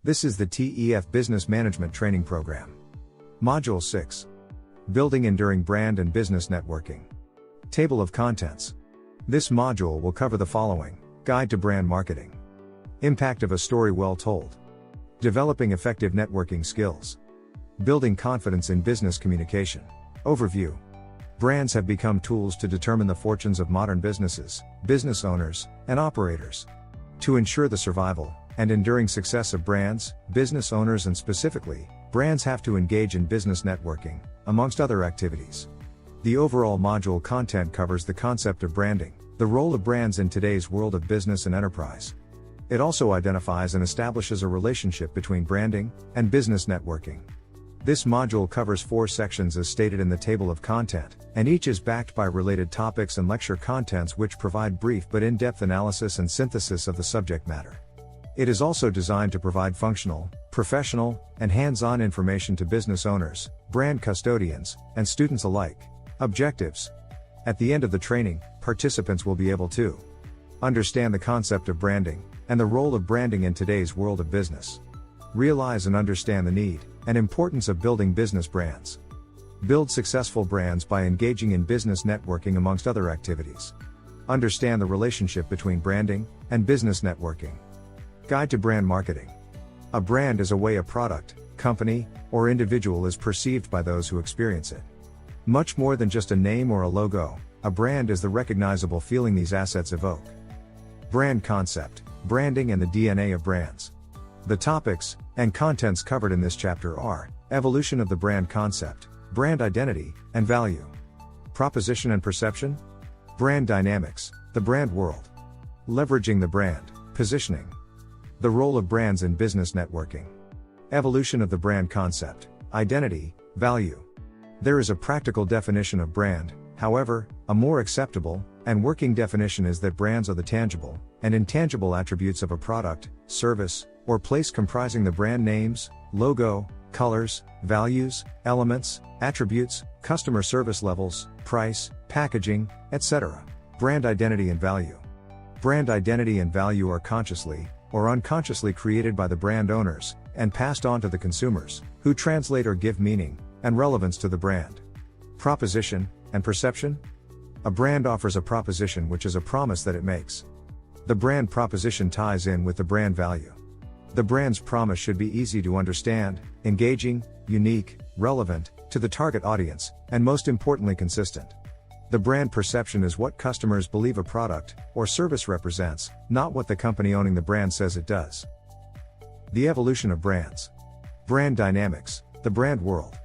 This is the TEF Business Management Training Program. Module 6. Building Enduring Brand and Business Networking. Table of Contents. This module will cover the following: Guide to Brand Marketing. Impact of a story well told. Developing effective networking skills. Building confidence in business communication. Overview. Brands have become tools to determine the fortunes of modern businesses, business owners, and operators. To ensure the survival and enduring success of brands, business owners, and specifically, brands have to engage in business networking, amongst other activities. The overall module content covers the concept of branding, the role of brands in today's world of business and enterprise. It also identifies and establishes a relationship between branding and business networking. This module covers 4 sections as stated in the table of content, and each is backed by related topics and lecture contents which provide brief but in-depth analysis and synthesis of the subject matter. It is also designed to provide functional, professional, and hands-on information to business owners, brand custodians, and students alike. Objectives. At the end of the training, participants will be able to understand the concept of branding and the role of branding in today's world of business. Realize and understand the need and importance of building business brands. Build successful brands by engaging in business networking amongst other activities. Understand the relationship between branding and business networking. Guide to Brand Marketing. A brand is a way a product, company, or individual is perceived by those who experience it. Much more than just a name or a logo, a brand is the recognizable feeling these assets evoke. Brand concept, branding and the DNA of brands. The topics and contents covered in this chapter are: evolution of the brand concept, brand identity and value, proposition and perception, brand dynamics, the brand world, leveraging the brand, positioning, the role of brands in business networking, evolution of the brand concept, identity, value. There is a practical definition of brand, however, a more acceptable and working definition is that brands are the tangible and intangible attributes of a product, service, or place comprising the brand names, logo, colors, values, elements, attributes, customer service levels, price, packaging, etc. Brand identity and value. Brand identity and value are consciously or unconsciously created by the brand owners and passed on to the consumers, who translate or give meaning and relevance to the brand. Proposition and perception. A brand offers a proposition which is a promise that it makes. The brand proposition ties in with the brand value. The brand's promise should be easy to understand, engaging, unique, relevant to the target audience, and most importantly consistent. The brand perception is what customers believe a product or service represents, not what the company owning the brand says it does. The evolution of brands. Brand dynamics, the brand world.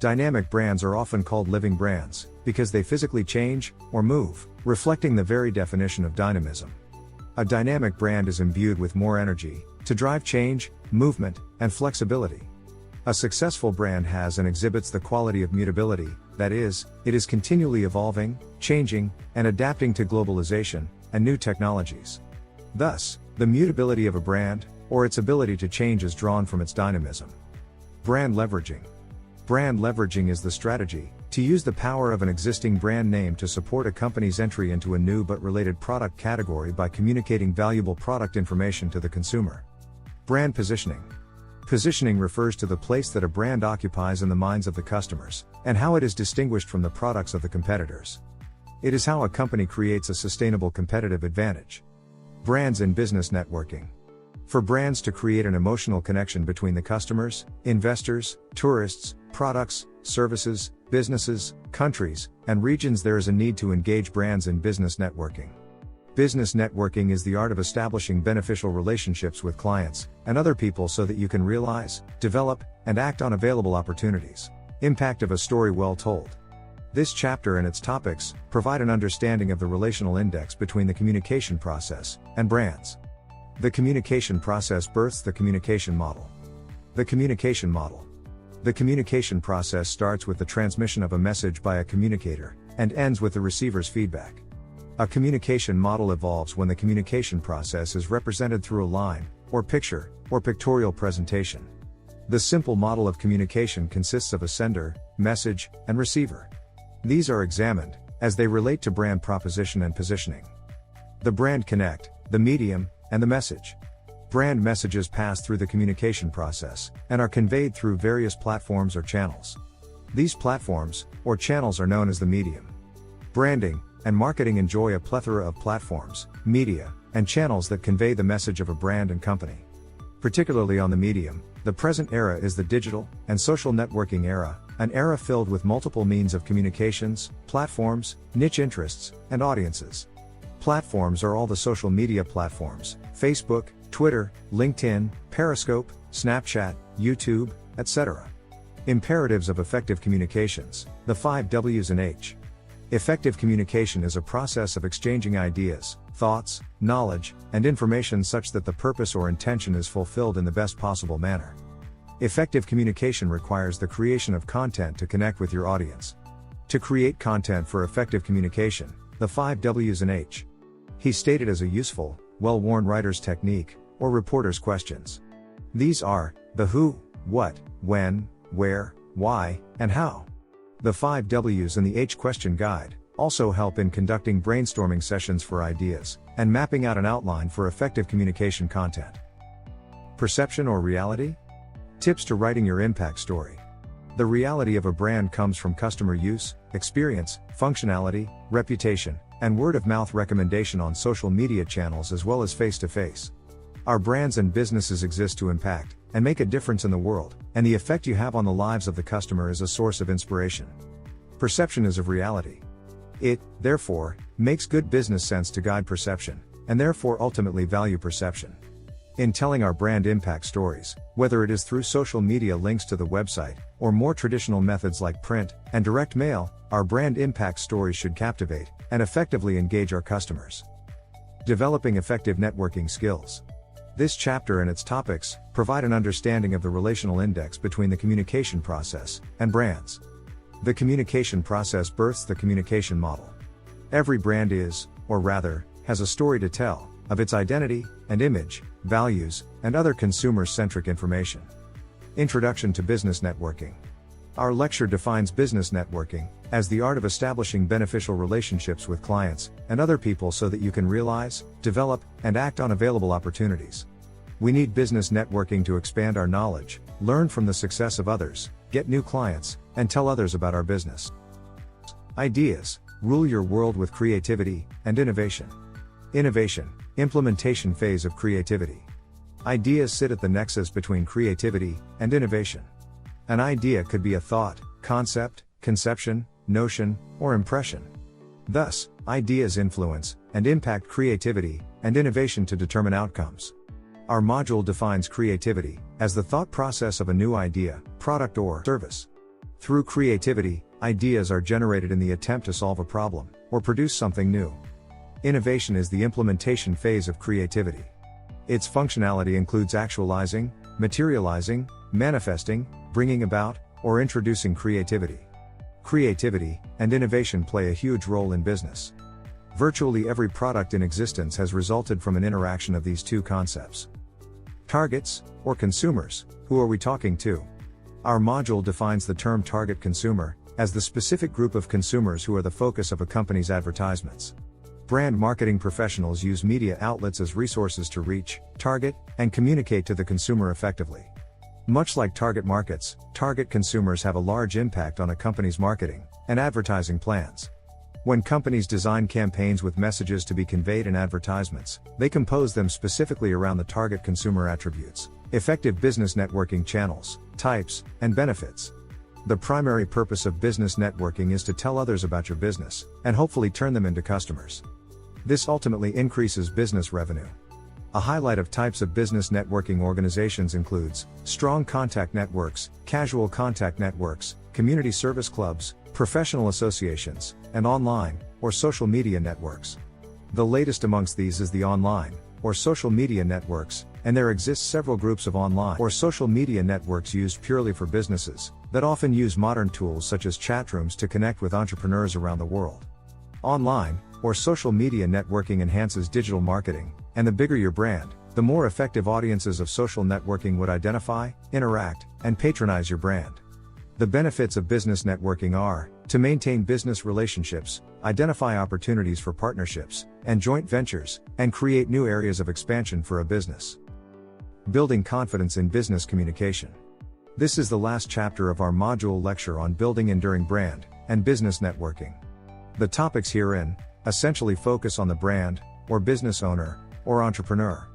Dynamic brands are often called living brands, because they physically change or move, reflecting the very definition of dynamism. A dynamic brand is imbued with more energy to drive change, movement, and flexibility. A successful brand has and exhibits the quality of mutability, that is, it is continually evolving, changing, and adapting to globalization and new technologies. Thus, the mutability of a brand, or its ability to change, is drawn from its dynamism. Brand leveraging. Brand leveraging is the strategy to use the power of an existing brand name to support a company's entry into a new but related product category by communicating valuable product information to the consumer. Brand positioning. Positioning refers to the place that a brand occupies in the minds of the customers, and how it is distinguished from the products of the competitors. It is how a company creates a sustainable competitive advantage. Brands in business networking. For brands to create an emotional connection between the customers, investors, tourists, products, services, businesses, countries, and regions, there is a need to engage brands in business networking. Business networking is the art of establishing beneficial relationships with clients and other people so that you can realize, develop, and act on available opportunities. Impact of a story well told. This chapter and its topics provide an understanding of the relational index between the communication process and brands. The communication process births the communication model. The communication model. The communication process starts with the transmission of a message by a communicator and ends with the receiver's feedback. A communication model evolves when the communication process is represented through a line, or picture, or pictorial presentation. The simple model of communication consists of a sender, message, and receiver. These are examined as they relate to brand proposition and positioning. The brand connect, the medium, and the message. Brand messages pass through the communication process and are conveyed through various platforms or channels. These platforms, or channels, are known as the medium. Branding and marketing enjoy a plethora of platforms, media, and channels that convey the message of a brand and company. Particularly on the medium, the present era is the digital and social networking era, an era filled with multiple means of communications, platforms, niche interests, and audiences. Platforms are all the social media platforms: Facebook, Twitter, LinkedIn, Periscope, Snapchat, YouTube, etc. Imperatives of effective communications, the 5 W's and H. Effective communication is a process of exchanging ideas, thoughts, knowledge, and information such that the purpose or intention is fulfilled in the best possible manner. Effective communication requires the creation of content to connect with your audience. To create content for effective communication, the 5 W's and H. He stated as a useful, well-worn writer's technique, or reporter's questions. These are the who, what, when, where, why, and how. The 5 W's and the H question guide also help in conducting brainstorming sessions for ideas and mapping out an outline for effective communication content. Perception or reality? Tips to writing your impact story. The reality of a brand comes from customer use, experience, functionality, reputation, and word-of-mouth recommendation on social media channels as well as face-to-face. Our brands and businesses exist to impact and make a difference in the world, and the effect you have on the lives of the customer is a source of inspiration. Perception is of reality. It, therefore, makes good business sense to guide perception, and therefore ultimately value perception. In telling our brand impact stories, whether it is through social media links to the website, or more traditional methods like print and direct mail, our brand impact stories should captivate and effectively engage our customers. Developing effective networking skills. This chapter and its topics provide an understanding of the relational index between the communication process and brands. The communication process births the communication model. Every brand is, or rather, has a story to tell, of its identity and image, values, and other consumer-centric information. Introduction to Business Networking. Our lecture defines business networking as the art of establishing beneficial relationships with clients and other people so that you can realize, develop, and act on available opportunities. We need business networking to expand our knowledge, learn from the success of others, get new clients, and tell others about our business. Ideas rule your world with creativity and innovation. Innovation, implementation phase of creativity. Ideas sit at the nexus between creativity and innovation. An idea could be a thought, concept, conception, notion, or impression. Thus, ideas influence and impact creativity and innovation to determine outcomes. Our module defines creativity as the thought process of a new idea, product, or service. Through creativity, ideas are generated in the attempt to solve a problem or produce something new. Innovation is the implementation phase of creativity. Its functionality includes actualizing, materializing, manifesting, bringing about, or introducing creativity. Creativity and innovation play a huge role in business. Virtually every product in existence has resulted from an interaction of these two concepts. Targets, or consumers. Who are we talking to? Our module defines the term target consumer as the specific group of consumers who are the focus of a company's advertisements. Brand marketing professionals use media outlets as resources to reach, target, and communicate to the consumer effectively. Much like target markets, target consumers have a large impact on a company's marketing and advertising plans. When companies design campaigns with messages to be conveyed in advertisements, they compose them specifically around the target consumer attributes, effective business networking channels, types, and benefits. The primary purpose of business networking is to tell others about your business and hopefully turn them into customers. This ultimately increases business revenue. A highlight of types of business networking organizations includes strong contact networks, casual contact networks, community service clubs, professional associations, and online or social media networks. The latest amongst these is the online or social media networks, and there exist several groups of online or social media networks used purely for businesses that often use modern tools such as chat rooms to connect with entrepreneurs around the world. Online or social media networking enhances digital marketing, and the bigger your brand, the more effective audiences of social networking would identify, interact, and patronize your brand. The benefits of business networking are to maintain business relationships, identify opportunities for partnerships and joint ventures, and create new areas of expansion for a business. Building Confidence in Business Communication. This is the last chapter of our module lecture on building enduring brand and business networking. The topics herein essentially focus on the brand, or business owner, or entrepreneur.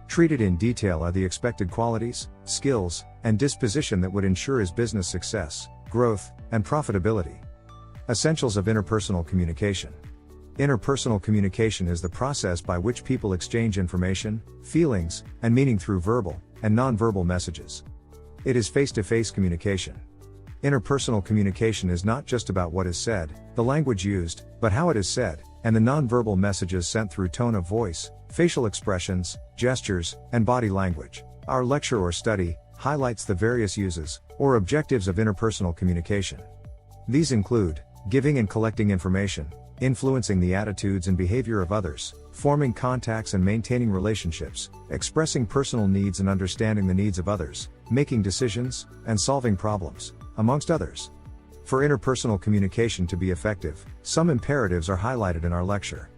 Treated in detail are the expected qualities, skills, and disposition that would ensure his business success, growth, and profitability. Essentials of interpersonal communication. Interpersonal communication is the process by which people exchange information, feelings, and meaning through verbal and nonverbal messages. It is face-to-face communication. Interpersonal communication is not just about what is said, the language used, but how it is said, and the nonverbal messages sent through tone of voice, facial expressions, gestures, and body language. Our lecture or study highlights the various uses or objectives of interpersonal communication. These include giving and collecting information, influencing the attitudes and behavior of others, forming contacts and maintaining relationships, expressing personal needs and understanding the needs of others, making decisions, and solving problems, amongst others. For interpersonal communication to be effective, some imperatives are highlighted in our lecture.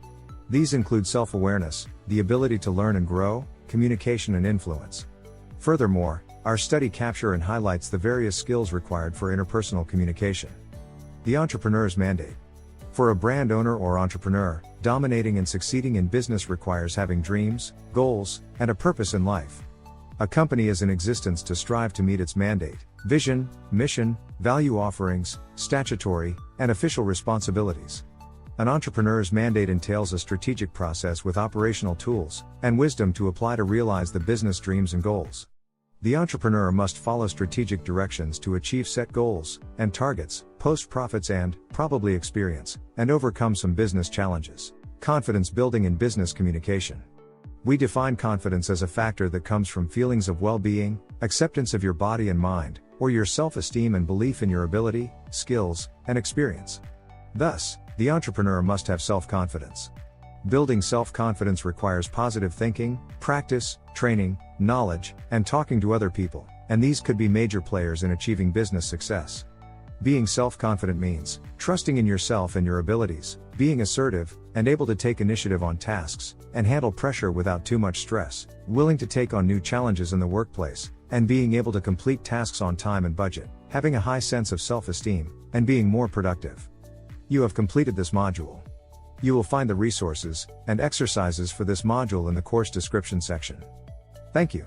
These include self-awareness, the ability to learn and grow, communication and influence. Furthermore, our study captures and highlights the various skills required for interpersonal communication. The entrepreneur's mandate. For a brand owner or entrepreneur, dominating and succeeding in business requires having dreams, goals, and a purpose in life. A company is in existence to strive to meet its mandate, vision, mission, value offerings, statutory, and official responsibilities. An entrepreneur's mandate entails a strategic process with operational tools and wisdom to apply to realize the business dreams and goals. The entrepreneur must follow strategic directions to achieve set goals and targets, post profits and, probably experience, and overcome some business challenges. Confidence building in business communication. We define confidence as a factor that comes from feelings of well-being, acceptance of your body and mind, or your self-esteem and belief in your ability, skills, and experience. Thus, the entrepreneur must have self-confidence. Building self-confidence requires positive thinking, practice, training, knowledge, and talking to other people, and these could be major players in achieving business success. Being self-confident means trusting in yourself and your abilities, being assertive, and able to take initiative on tasks, and handle pressure without too much stress, willing to take on new challenges in the workplace, and being able to complete tasks on time and budget, having a high sense of self-esteem, and being more productive. You have completed this module. You will find the resources and exercises for this module in the course description section. Thank you.